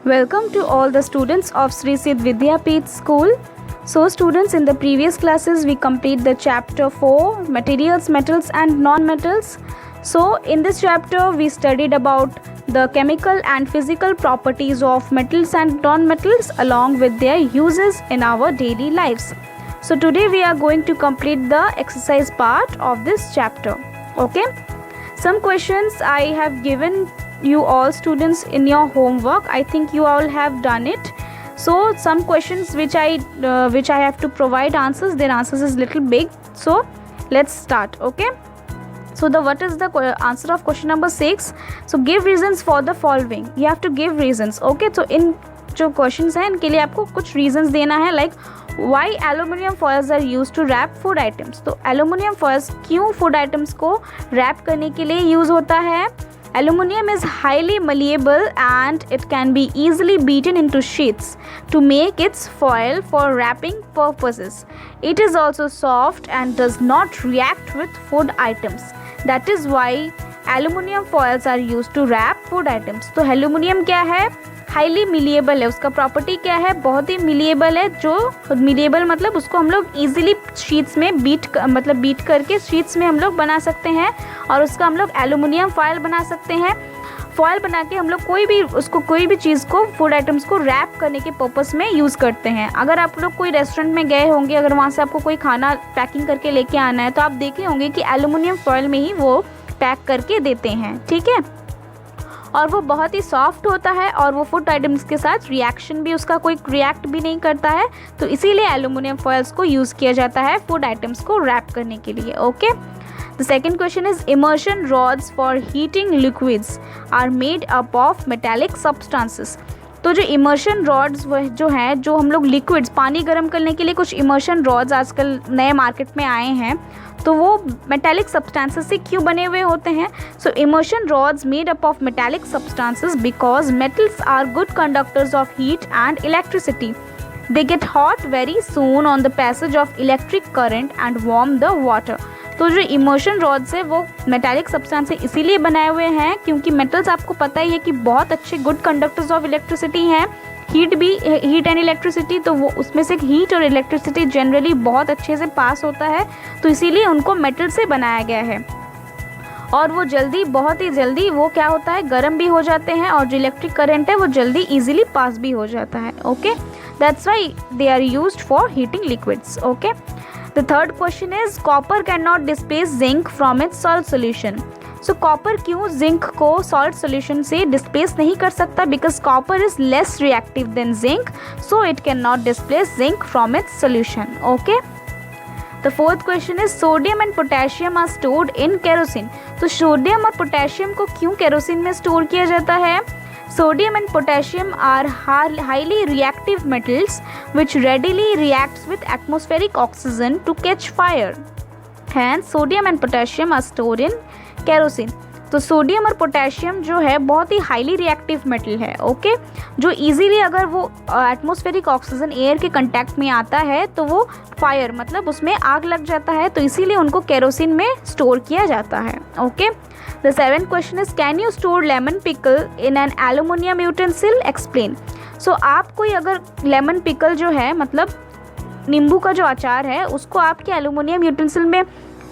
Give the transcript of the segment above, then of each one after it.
Welcome to all the students of Sri Siddh Vidyapeeth School. So students, in the previous classes we complete the chapter 4 materials, metals and non-metals. So in this chapter we studied about the chemical and physical properties of metals and non-metals along with their uses in our daily lives. So today we are going to complete the exercise part of this chapter. Okay, some questions I have given you all students in your homework. I think you all have done it. So some questions which I have to provide answers, their answers is little big. So let's start. Okay, so what is the answer of question number 6? So give reasons for the following. You have to give reasons. Okay, so in जो questions हैं इनके लिए आपको कुछ reasons देना है, like why aluminium foils are used to wrap food items. तो aluminium foils क्यों फूड आइटम्स को रैप करने के लिए यूज़ होता है. Aluminium is highly malleable and it can be easily beaten into sheets to make its foil for wrapping purposes. It is also soft and does not react with food items. That is why aluminium foils are used to wrap food items. तो aluminium क्या है, highly malleable है. उसका property क्या है, बहुत ही malleable है. जो मिलिएबल मतलब उसको हम लोग ईजिली शीट्स में बीट करके शीट्स में हम लोग बना सकते हैं और उसका हम लोग एल्यूमिनियम फॉयल बना सकते हैं. फॉयल बना के हम लोग कोई भी चीज़ को फूड आइटम्स को रैप करने के पर्पस में यूज़ करते हैं. अगर आप लोग कोई रेस्टोरेंट में गए होंगे, अगर वहाँ से आपको कोई खाना पैकिंग करके लेके आना है तो आप देखे होंगे कि एल्यूमिनियम फॉयल में ही वो पैक करके देते हैं. ठीक है, और वो बहुत ही सॉफ्ट होता है और वो फूड आइटम्स के साथ रिएक्शन भी उसका कोई रिएक्ट भी नहीं करता है. तो इसीलिए एल्यूमिनियम फॉयल्स को यूज़ किया जाता है फूड आइटम्स को रैप करने के लिए. Okay, the second question is immersion rods for heating liquids are made up of metallic substances. तो जो इमर्शन रॉड्स जो हैं, जो हम लोग लिक्विड्स पानी गर्म करने के लिए कुछ इमर्शन रॉड्स आजकल नए मार्केट में आए हैं, तो वो मेटालिक सब्सटेंसेस से क्यों बने हुए होते हैं. So immersion rods made up of metallic substances because metals are good conductors of heat and electricity. They get hot very soon on the passage of electric current and warm the water. तो जो immersion rods है वो metallic substance से इसीलिए बनाए हुए हैं क्योंकि मेटल्स आपको पता ही है कि बहुत अच्छे गुड कंडक्टर्स ऑफ इलेक्ट्रिसिटी हैं. हीट एंड इलेक्ट्रिसिटी, तो वो उसमें से हीट और इलेक्ट्रिसिटी जनरली बहुत अच्छे से पास होता है, तो इसीलिए उनको मेटल से बनाया गया है. और वो बहुत ही जल्दी वो क्या होता है, गर्म भी हो जाते हैं और जो इलेक्ट्रिक करंट है वो जल्दी इजीली पास भी हो जाता है. Okay, that's why they are used for heating liquids. Okay, the third question is copper can not displace zinc from its salt solution. So copper क्यों जिंक को सॉल्ट सोल्यूशन से डिस्प्लेस नहीं कर सकता, because copper is less reactive than zinc, so it can not displace zinc from its solution. Okay, the fourth question is sodium and potassium are stored in kerosene. तो sodium और potassium को क्यों kerosene में store किया जाता है. Sodium and potassium are highly reactive metals which readily reacts with atmospheric oxygen to catch fire. Hence, sodium and potassium are stored in kerosene. तो sodium और पोटेशियम जो है बहुत ही हाईली रिएक्टिव मेटल है. ओके, जो इजीली अगर वो atmospheric oxygen air के कांटेक्ट में आता है तो वो फायर मतलब उसमें आग लग जाता है, तो इसीलिए उनको केरोसिन में स्टोर किया जाता है. Okay, the seventh question is can you store lemon pickle in an aluminium utensil. Explain. So आप कोई अगर लेमन पिकल जो है मतलब नींबू का जो अचार है उसको आपके एल्यूमिनियम यूटेंसिल में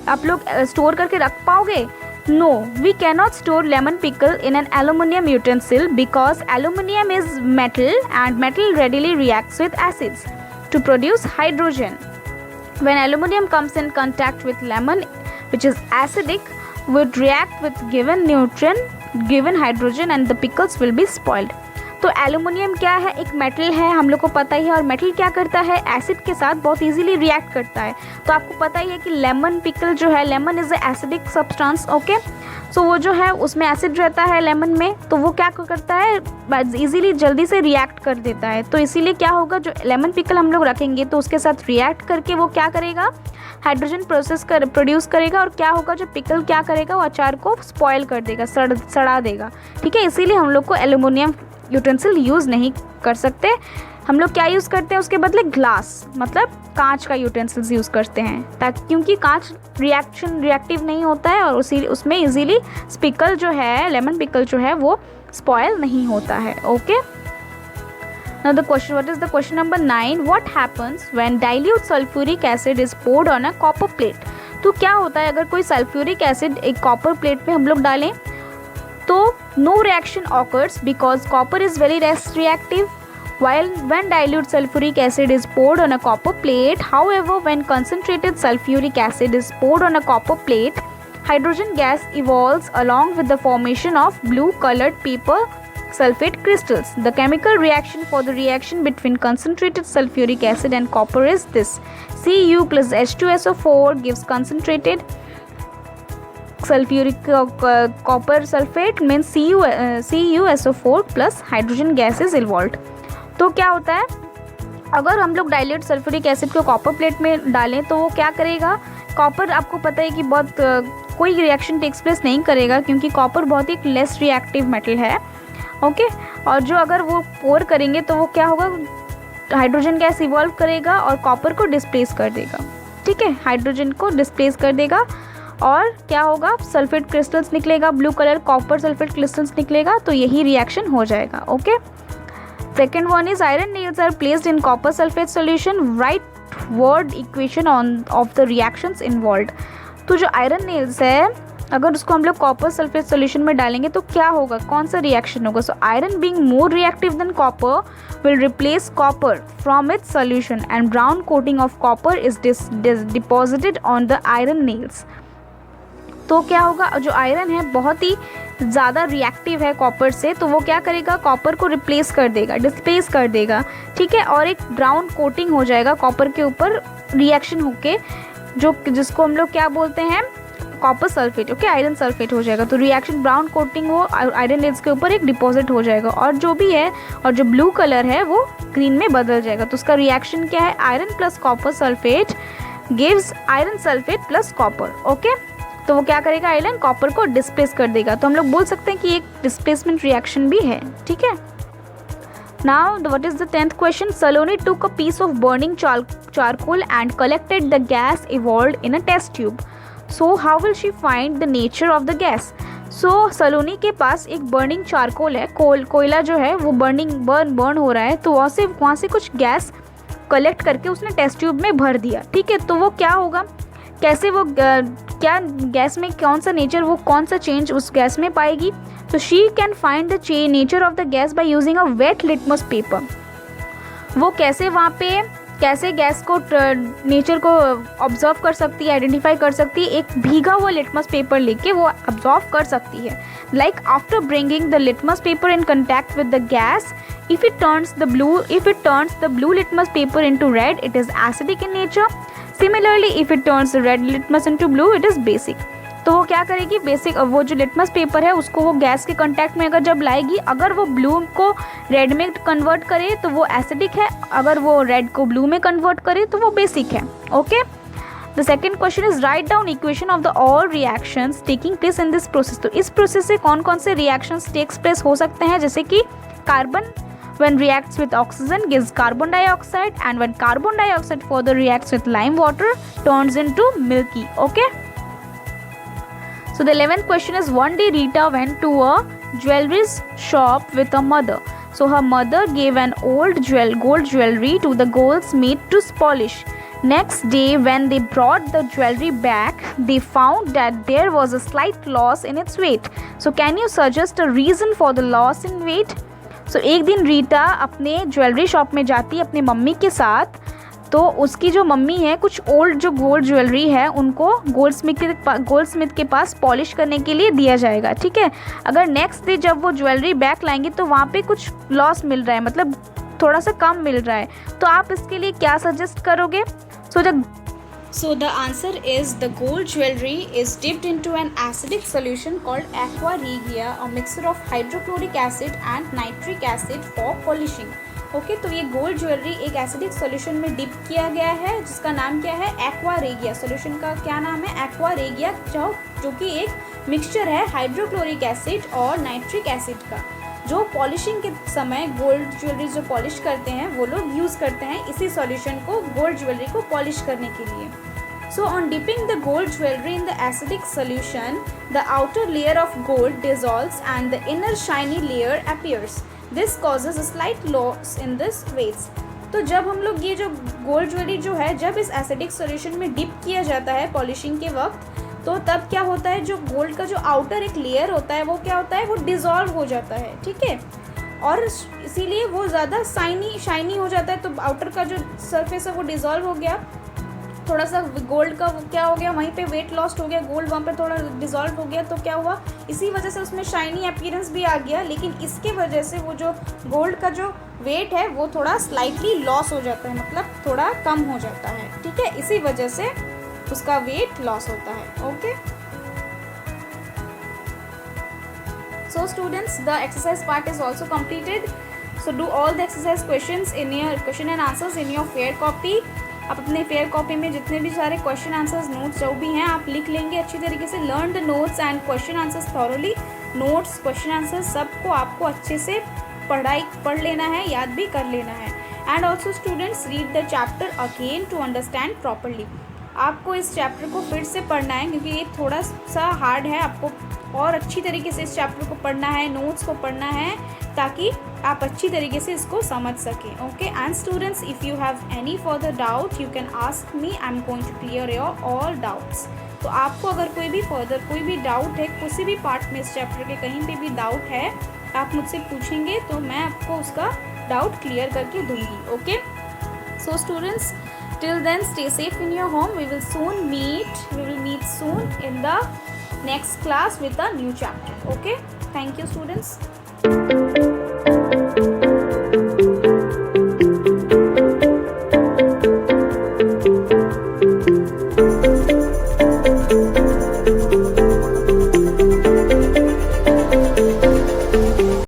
आप लोग स्टोर करके रख पाओगे. No, we cannot store lemon pickle in an aluminium utensil because aluminium is metal and metal readily reacts with acids to produce hydrogen. When aluminium comes in contact with lemon, which is acidic, would react with given nutrient, given hydrogen, and the pickles will be spoiled. तो aluminium क्या है, एक metal है, हम लोग को पता ही है. और मेटल क्या करता है, एसिड के साथ बहुत इजीली रिएक्ट करता है. तो आपको पता ही है कि लेमन पिकल जो है, lemon is a acidic substance. Okay, so वो जो है उसमें एसिड रहता है लेमन में, तो वो क्या करता है, इजीली जल्दी से रिएक्ट कर देता है. तो इसीलिए क्या होगा, जो लेमन पिकल हम लोग रखेंगे तो उसके साथ रिएक्ट करके वो क्या करेगा, हाइड्रोजन प्रोड्यूस करेगा. और क्या होगा, जो पिकल क्या करेगा, वो अचार को स्पॉयल कर देगा, सड़ा देगा. ठीक है, इसीलिए हम लोग को एल्यूमिनियम यूटेंसिल यूज़ नहीं कर सकते. हम लोग क्या यूज़ करते हैं उसके बदले, ग्लास मतलब कांच का यूटेंसिल्स यूज़ करते हैं, ताकि क्योंकि कांच रिएक्टिव नहीं होता है और उसमें इजीली पिकल जो है, लेमन पिकल जो है वो स्पॉयल नहीं होता है. Okay, Now the question, what is the question number 9? What happens when dilute sulfuric acid is poured on a copper plate? तो क्या होता है अगर कोई सल्फ्यूरिक एसिड एक कॉपर प्लेट में हम लोग डालें तो no reaction occurs because copper is very less reactive. While when dilute sulfuric acid is poured on a copper plate, however, when concentrated sulfuric acid is poured on a copper plate, hydrogen gas evolves along with the formation of blue colored paper sulfate crystals. The chemical reaction for the reaction between concentrated sulfuric acid and copper is this. Cu plus H2SO4 gives concentrated sulfuric copper sulfate means CuSO4 plus hydrogen gas is evolved. तो क्या होता है अगर हम लोग dilute sulphuric acid को copper plate में डालें तो वो क्या करेगा. कॉपर आपको पता है कि बहुत कोई रिएक्शन टेक्स प्लेस नहीं करेगा क्योंकि कॉपर बहुत ही लेस रिएक्टिव मेटल है. ओके और जो अगर वो पोर करेंगे तो वो क्या होगा, हाइड्रोजन गैस इवॉल्व करेगा और कॉपर को डिस्प्लेस कर देगा. ठीक है, हाइड्रोजन को डिस्प्लेस कर देगा और क्या होगा, सल्फेट क्रिस्टल्स निकलेगा, blue colour copper sulphate crystals निकलेगा. तो यही रिएक्शन हो जाएगा. Okay, second one is iron nails are placed in copper sulphate solution. Write word equation of the reactions involved. तो जो आयरन नेल्स है अगर उसको हम लोग कॉपर सल्फेट सोल्यूशन में डालेंगे तो क्या होगा, कौन सा रिएक्शन होगा. So iron being more reactive than copper will replace copper from its solution and brown coating of copper is deposited on the iron nails. तो क्या होगा, जो आयरन है बहुत ही ज़्यादा रिएक्टिव है कॉपर से, तो वो क्या करेगा, कॉपर को रिप्लेस कर देगा, डिस्प्लेस कर देगा. ठीक है, और एक ब्राउन कोटिंग हो जाएगा कॉपर के ऊपर रिएक्शन होके, जिसको हम लोग क्या बोलते हैं, copper sulphate. Okay, iron sulphate हो जाएगा. तो रिएक्शन ब्राउन कोटिंग वो आयरन नेल्स के ऊपर एक डिपॉजिट हो जाएगा और जो भी है और जो ब्लू कलर है वो ग्रीन में बदल जाएगा. तो उसका रिएक्शन क्या है, iron plus copper sulphate gives iron sulphate plus copper. Okay, तो वो क्या करेगा, आयरन कॉपर को डिस्प्लेस कर देगा. तो हम लोग बोल सकते हैं कि एक डिस्प्लेसमेंट रिएक्शन भी है. ठीक है. Now, what is the 10th question? Saloni took a piece of burning charcoal and collected the gas evolved in a test tube. So, how will she find the nature of the gas? So, सलोनी के पास एक burning charcoal है, कोयला जो है वो burn हो रहा है. तो वहाँ से कुछ गैस कलेक्ट करके उसने टेस्ट ट्यूब में भर दिया. ठीक है, तो वो क्या होगा, कैसे वो क्या गैस में कौन सा नेचर, वो कौन सा चेंज उस गैस में पाएगी. तो she can find the nature of the gas by using a wet litmus paper. वो कैसे गैस को नेचर को ऑब्जर्व कर सकती है, आइडेंटिफाई कर सकती है, एक भीगा हुआ लिटमस पेपर लेके वो ऑब्जर्व कर सकती है. Like after bringing the litmus paper in contact with the gas, if it turns the blue litmus paper into red, it is acidic in nature. Similarly, if it turns the red litmus into blue, it is basic. तो वो क्या करेगी, basic वो जो litmus paper है उसको वो gas के कांटेक्ट में अगर जब लाएगी, अगर वो ब्लू को रेड में कन्वर्ट करे तो वो एसिडिक है, अगर वो रेड को ब्लू में कन्वर्ट करे तो वो बेसिक है. Okay, the second question is write down equation of the all reactions taking place in this process. तो इस प्रोसेस से कौन कौन से रिएक्शंस टेक्स प्लेस हो सकते हैं, जैसे कि carbon when reacts with oxygen gives carbon dioxide, and when carbon dioxide further reacts with lime water turns into milky. Okay, so the 11th question is, one day Rita went to a jewelry shop with her mother. So her mother gave an old gold jewelry to the goldsmith to polish. Next day when they brought the jewelry back, they found that there was a slight loss in its weight. So can you suggest a reason for the loss in weight? सो एक दिन रीटा अपने jewellery shop में जाती है अपनी mummy के साथ. तो उसकी जो मम्मी है, कुछ ओल्ड जो गोल्ड ज्वेलरी है उनको गोल्डस्मिथ के पास पॉलिश करने के लिए दिया जाएगा. ठीक है, अगर नेक्स्ट डे जब वो ज्वेलरी बैक लाएंगे तो वहाँ पे कुछ लॉस मिल रहा है, मतलब थोड़ा सा कम मिल रहा है, तो आप इसके लिए क्या सजेस्ट करोगे. So the answer is the gold jewelry is dipped into an acidic solution called aqua regia, a mixture of hydrochloric acid and nitric acid for polishing. Okay, तो ये गोल्ड ज्वेलरी एक एसिडिक सॉल्यूशन में dip किया गया है जिसका नाम क्या है, एक्वा रेगिया. सॉल्यूशन का क्या नाम है, एक्वा रेगिया, जो कि एक मिक्सचर है हाइड्रोक्लोरिक एसिड और नाइट्रिक एसिड का, जो पॉलिशिंग के समय गोल्ड ज्वेलरी जो पॉलिश करते हैं वो लोग यूज़ करते हैं इसी सॉल्यूशन को गोल्ड ज्वेलरी को पॉलिश करने के लिए. So on dipping the gold jewelry in the acidic solution, the outer layer of gold dissolves and the inner shiny layer appears. This causes a slight loss in this weights. तो जब हम लोग ये जो gold jewellery जो है जब इस एसिडिक सॉल्यूशन में डिप किया जाता है पॉलिशिंग के वक्त, तो तब क्या होता है, जो गोल्ड का जो आउटर एक लेयर होता है वो क्या होता है, वो डिज़ोल्व हो जाता है, ठीक है, और इसीलिए वो ज़्यादा शाइनी हो जाता है। तो आउटर का जो सरफेस है वो डिज़ोल्व हो गया, थोड़ा सा गोल्ड का क्या हो गया, वहीं पे वेट लॉस्ट हो गया, गोल्ड वहाँ पे थोड़ा डिज़ोल्व हो गया, तो क्या हुआ, इसी वजह से उसमें शाइनी अपीयरेंस भी आ गया। लेकिन इसके वजह से वो जो गोल्ड का जो वेट है वो थोड़ा स्लाइटली लॉस हो जाता है, मतलब थोड़ा कम हो जाता है, ठीक है, इसी वजह से उसका वेट लॉस होता है। Okay, so students, the exercise part is also completed, so do all the exercise questions in your question and answers in your fair copy। आप अपने फेयर कॉपी में जितने भी सारे क्वेश्चन आंसर्स नोट्स जो भी हैं आप लिख लेंगे अच्छी तरीके से। Learn the notes and question answers thoroughly. Notes question answers सबको आपको अच्छे से पढ़ लेना है, याद भी कर लेना है। And also students, read the chapter again to understand properly. आपको इस चैप्टर को फिर से पढ़ना है क्योंकि ये थोड़ा सा हार्ड है, आपको और अच्छी तरीके से इस चैप्टर को पढ़ना है, नोट्स को पढ़ना है, ताकि आप अच्छी तरीके से इसको समझ सकें। Okay, and students, if you have any further doubt you can ask me, I am going to clear your all doubts. तो आपको अगर कोई भी डाउट है किसी भी पार्ट में, इस चैप्टर के कहीं पे भी डाउट है, आप मुझसे पूछेंगे तो मैं आपको उसका डाउट क्लियर करके दूंगी। Okay, so students, till then stay safe in your home. We will meet soon in the next class with a new chapter. Okay, thank you students.